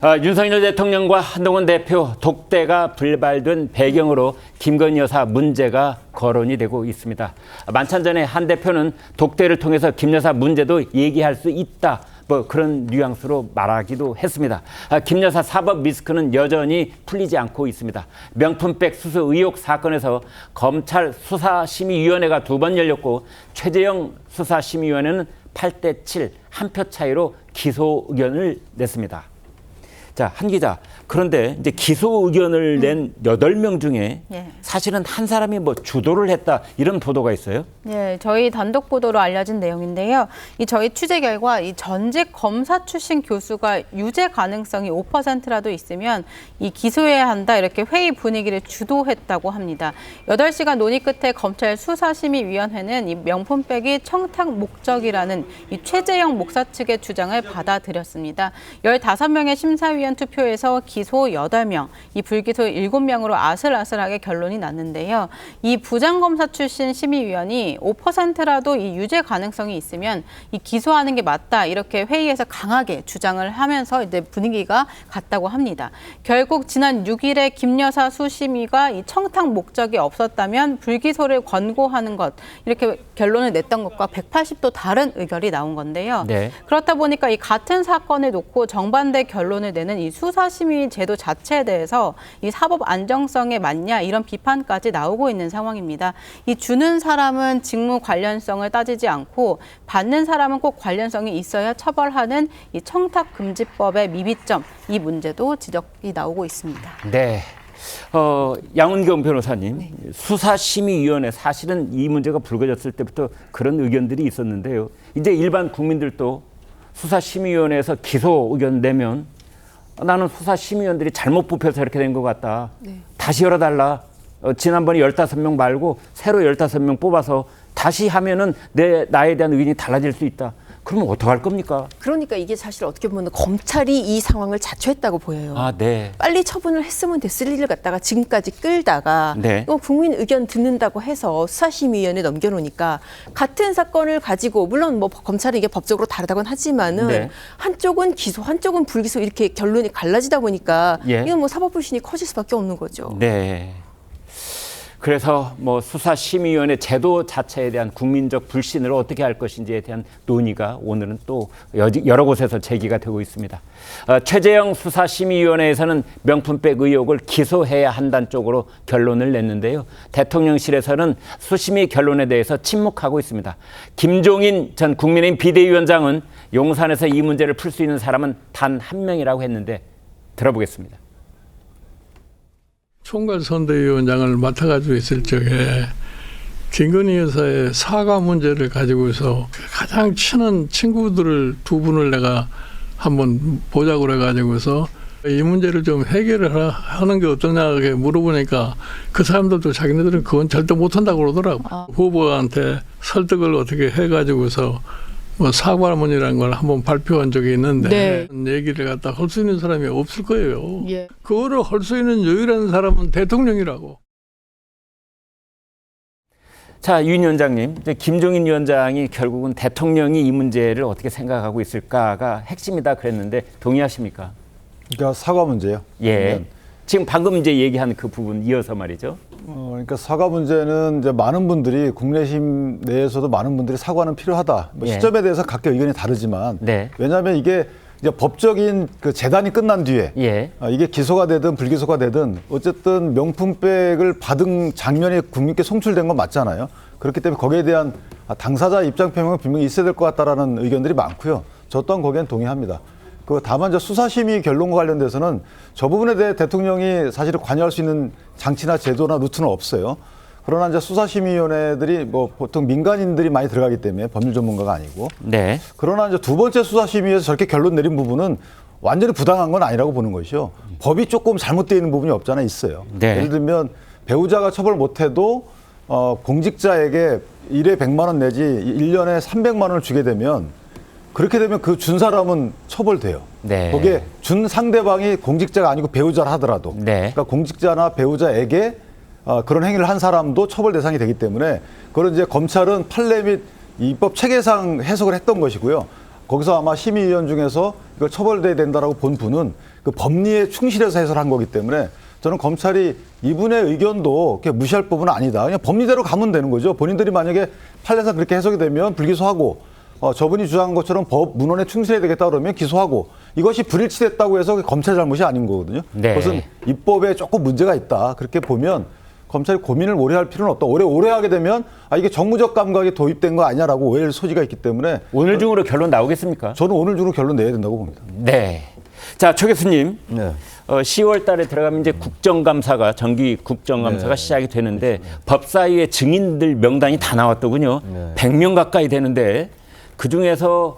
윤석열 대통령과 한동훈 대표 독대가 불발된 배경으로 김건희 여사 문제가 거론이 되고 있습니다. 만찬 전에 한 대표는 독대를 통해서 김 여사 문제도 얘기할 수 있다. 그런 뉘앙스로 말하기도 했습니다. 김 여사 사법 리스크는 여전히 풀리지 않고 있습니다. 명품백 수수 의혹 사건에서 검찰 수사심의위원회가 2번 열렸고 최재형 수사심의위원회는 8대7 한 표 차이로 기소 의견을 냈습니다. 자, 한 기자. 그런데 이제 기소 의견을 낸 8명 중에 사실은 한 사람이 주도를 했다 이런 보도가 있어요. 네, 저희 단독 보도로 알려진 내용인데요. 저희 취재 결과 이 전직 검사 출신 교수가 유죄 가능성이 5%라도 있으면 이 기소해야 한다 이렇게 회의 분위기를 주도했다고 합니다. 8시간 논의 끝에 검찰 수사심의위원회는 이 명품백이 청탁 목적이라는 이 최재형 목사 측의 주장을 받아들였습니다. 15명의 심사위원 투표에서 기소 8명, 이 불기소 7명으로 아슬아슬하게 결론이 났는데요. 이 부장검사 출신 심의위원이 5%라도 이 유죄 가능성이 있으면 이 기소하는 게 맞다 이렇게 회의에서 강하게 주장을 하면서 이제 분위기가 갔다고 합니다. 결국 지난 6일에 김 여사 수심위가 이 청탁 목적이 없었다면 불기소를 권고하는 것 이렇게 결론을 냈던 것과 180도 다른 의견이 나온 건데요. 네. 그렇다 보니까 이 같은 사건을 놓고 정반대 결론을 내는 이 수사심의 제도 자체에 대해서 이 사법 안정성에 맞냐 이런 비판까지 나오고 있는 상황입니다. 이 주는 사람은 직무 관련성을 따지지 않고 받는 사람은 꼭 관련성이 있어야 처벌하는 이 청탁금지법의 미비점 이 문제도 지적이 나오고 있습니다. 네. 양은경 변호사님, 수사심의위원회 사실은 이 문제가 불거졌을 때부터 그런 의견들이 있었는데요. 이제 일반 국민들도 수사심의위원회에서 기소 의견 내면 나는 수사심의위원들이 잘못 뽑혀서 이렇게 된 것 같다. 네. 다시 열어달라. 지난번에 15명 말고 새로 15명 뽑아서 다시 하면은 나에 대한 의견이 달라질 수 있다. 그러면 어떡할 겁니까? 그러니까 이게 사실 어떻게 보면 검찰이 이 상황을 자초했다고 보여요. 네. 빨리 처분을 했으면 됐을 일을 갖다가 지금까지 끌다가 네. 또 국민 의견 듣는다고 해서 수사심의위원회 넘겨놓으니까 같은 사건을 가지고 물론 검찰이 이게 법적으로 다르다고는 하지만은 네. 한쪽은 기소, 한쪽은 불기소 이렇게 결론이 갈라지다 보니까 예. 이건 사법 불신이 커질 수밖에 없는 거죠. 네. 그래서 수사심의위원회 제도 자체에 대한 국민적 불신을 어떻게 할 것인지에 대한 논의가 오늘은 또 여러 곳에서 제기가 되고 있습니다. 최재형 수사심의위원회에서는 명품백 의혹을 기소해야 한다는 쪽으로 결론을 냈는데요. 대통령실에서는 수심위 결론에 대해서 침묵하고 있습니다. 김종인 전 국민의힘 비대위원장은 용산에서 이 문제를 풀 수 있는 사람은 단 한 명이라고 했는데 들어보겠습니다. 총괄선대위원장을 맡아가지고 있을 적에 김건희 여사의 사과 문제를 가지고서 가장 친한 친구들을 2분을 내가 한번 보자고 해가지고서 이 문제를 좀 해결을 하는 게 어떠냐 물어보니까 그 사람들도 자기네들은 그건 절대 못한다고 그러더라고. 후보한테 설득을 어떻게 해가지고서 사과문이라는 걸 한번 발표한 적이 있는데 얘기를 갖다 할 수 있는 사람이 없을 거예요. 예. 그거를 할 수 있는 유일한 사람은 대통령이라고. 자, 윤 위원장님, 김종인 위원장이 결국은 대통령이 이 문제를 어떻게 생각하고 있을까가 핵심이다 그랬는데 동의하십니까? 그러니까 사과 문제요. 예. 지금 방금 이제 얘기한 그 부분 이어서 말이죠. 그러니까 사과 문제는 이제 많은 분들이 국내심 내에서도 많은 분들이 사과는 필요하다. 시점에 대해서 각기 의견이 다르지만 왜냐하면 이게 이제 법적인 그 재단이 끝난 뒤에 이게 기소가 되든 불기소가 되든 어쨌든 명품백을 받은 장면이 국민께 송출된 건 맞잖아요. 그렇기 때문에 거기에 대한 당사자 입장 표명은 분명히 있어야 될 것 같다라는 의견들이 많고요. 저 또한 거기엔 동의합니다. 다만 수사심의 결론과 관련돼서는 저 부분에 대해 대통령이 사실 관여할 수 있는 장치나 제도나 루트는 없어요. 그러나 이제 수사심의위원회들이 보통 민간인들이 많이 들어가기 때문에 법률 전문가가 아니고. 네. 그러나 이제 2번째 수사심의에서 저렇게 결론 내린 부분은 완전히 부당한 건 아니라고 보는 것이요. 법이 조금 잘못되어 있는 부분이 없잖아 있어요. 네. 예를 들면 배우자가 처벌 못해도 공직자에게 1회 100만 원 내지 1년에 300만 원을 주게 되면 그렇게 되면 그 준 사람은 처벌돼요. 네. 거기에 준 상대방이 공직자가 아니고 배우자라 하더라도. 그러니까 공직자나 배우자에게 그런 행위를 한 사람도 처벌 대상이 되기 때문에 그걸 이제 검찰은 판례 및 입법 체계상 해석을 했던 것이고요. 거기서 아마 심의위원 중에서 이걸 처벌돼야 된다라고 본 분은 그 법리에 충실해서 해설한 거기 때문에 저는 검찰이 이분의 의견도 그렇게 무시할 부분은 아니다. 그냥 법리대로 가면 되는 거죠. 본인들이 만약에 판례상 그렇게 해석이 되면 불기소하고 저분이 주장한 것처럼 법 문헌에 충실해야 되겠다 그러면 기소하고 이것이 불일치됐다고 해서 검찰 잘못이 아닌 거거든요. 네. 그것은 입법에 조금 문제가 있다. 그렇게 보면 검찰이 고민을 오래 할 필요는 없다. 오래 하게 되면 이게 정무적 감각이 도입된 거 아니냐라고 오해할 소지가 있기 때문에 오늘 중으로 결론 나오겠습니까? 저는 오늘 중으로 결론 내야 된다고 봅니다. 네. 자, 최 교수님. 네. 10월 달에 들어가면 이제 국정감사가 정기 국정감사가 시작이 되는데 법사위의 증인들 명단이 다 나왔더군요. 100명 가까이 되는데 그중에서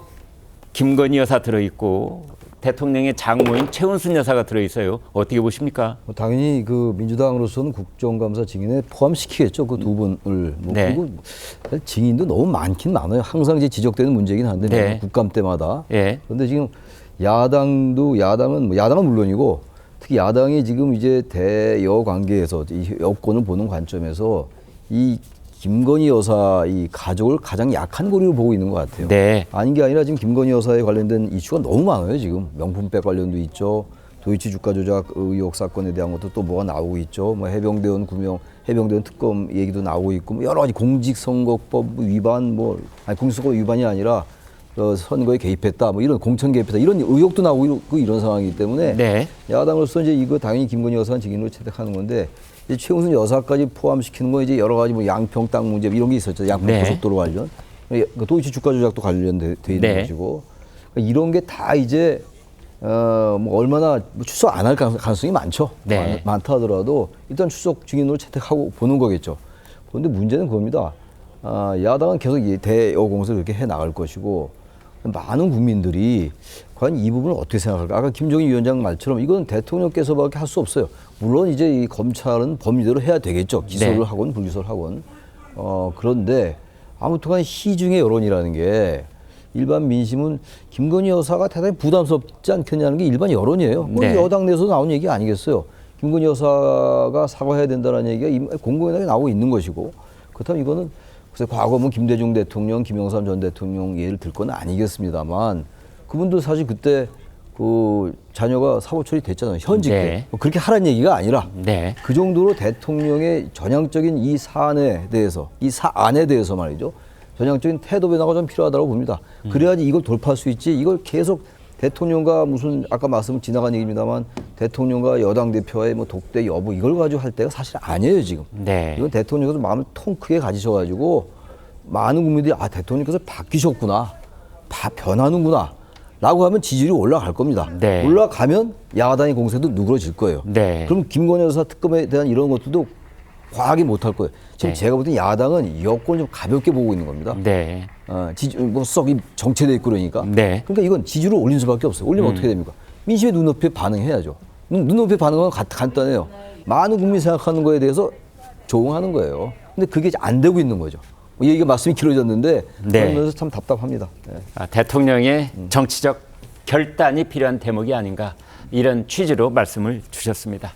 김건희 여사 들어있고 대통령의 장모인 최은순 여사가 들어있어요. 어떻게 보십니까? 당연히 그 민주당으로서는 국정감사 증인에 포함시키겠죠. 그 두 분을. 네. 그리고 증인도 너무 많긴 많아요. 항상 이제 지적되는 문제긴 한데 네. 국감 때마다. 예. 그런데 지금 야당은 물론이고 특히 야당이 지금 이제 대여 관계에서 이 여권을 보는 관점에서 이 김건희 여사 이 가족을 가장 약한 고리로 보고 있는 것 같아요. 네. 아닌 게 아니라 지금 김건희 여사에 관련된 이슈가 너무 많아요. 지금 명품백 관련도 있죠. 도이치 주가 조작 의혹 사건에 대한 것도 또 뭐가 나오고 있죠. 뭐 해병대원 구명, 해병대원 특검 얘기도 나오고 있고 뭐 여러 가지 공직선거법 위반 공직선거 위반이 아니라 선거에 개입했다, 뭐 이런 공천 개입했다 이런 의혹도 나오고 있고 이런 상황이기 때문에 네. 야당으로서 이제 이거 당연히 김건희 여사는 증인으로 채택하는 건데 이제 최은순 여사까지 포함시키는 거 이제 여러 가지 뭐 양평 땅 문제 이런 게 있었죠. 양평 네. 고속도로 관련, 그 도이치 주가 조작도 관련돼 있는 네. 것이고 그러니까 이런 게 다 이제 뭐 얼마나 출석 안 할 가능성이 많죠. 네. 많다 하더라도 일단 출석 증인으로 채택하고 보는 거겠죠. 그런데 문제는 그겁니다. 야당은 계속 이 대여 공세를 그렇게 해 나갈 것이고. 많은 국민들이 과연 이 부분을 어떻게 생각할까? 아까 김종인 위원장 말처럼 이건 대통령께서밖에 할 수 없어요. 물론 이제 이 검찰은 법리대로 해야 되겠죠. 기소를 네. 하건 불기소를 하건. 그런데 아무튼간에 시중의 여론이라는 게 일반 민심은 김건희 여사가 대단히 부담스럽지 않겠냐는 게 일반 여론이에요. 뭐 네. 여당 내에서 나온 얘기 아니겠어요. 김건희 여사가 사과해야 된다는 얘기가 공공연하게 나오고 있는 것이고 그렇다면 이거는 그래서 과거 뭐 김대중 대통령, 김영삼 전 대통령 예를 들 건 아니겠습니다만 그분도 사실 그때 그 자녀가 사고 처리됐잖아요. 현직 때. 네. 뭐 그렇게 하라는 얘기가 아니라 네. 그 정도로 대통령의 전향적인 이 사안에 대해서 이 사안에 대해서 말이죠. 전향적인 태도 변화가 좀 필요하다고 봅니다. 그래야지 이걸 돌파할 수 있지. 이걸 계속 대통령과 무슨 아까 말씀 지나간 얘기입니다만 대통령과 여당 대표의 뭐 독대 여부 이걸 가지고 할 때가 사실 아니에요 지금. 네. 이건 대통령께서 마음을 통 크게 가지셔가지고 많은 국민들이 대통령께서 바뀌셨구나, 변하는구나 라고 하면 지지율이 올라갈 겁니다. 네. 올라가면 야당의 공세도 누그러질 거예요. 네. 그럼 김건희 여사 특검에 대한 이런 것들도 과하게 못할 거예요. 지금 네. 제가 볼 때 야당은 여권 좀 가볍게 보고 있는 겁니다. 네. 썩이 정체돼 있고 그러니까. 네. 그러니까 이건 지지율을 올릴 수밖에 없어요. 올리면 어떻게 됩니까? 민심의 눈높이에 반응해야죠. 눈높이에 반응은 간단해요. 많은 국민이 생각하는 거에 대해서 조응하는 거예요. 근데 그게 안 되고 있는 거죠. 얘기가 말씀이 길어졌는데 네. 그러면서 참 답답합니다. 네. 대통령의 정치적 결단이 필요한 대목이 아닌가 이런 취지로 말씀을 주셨습니다.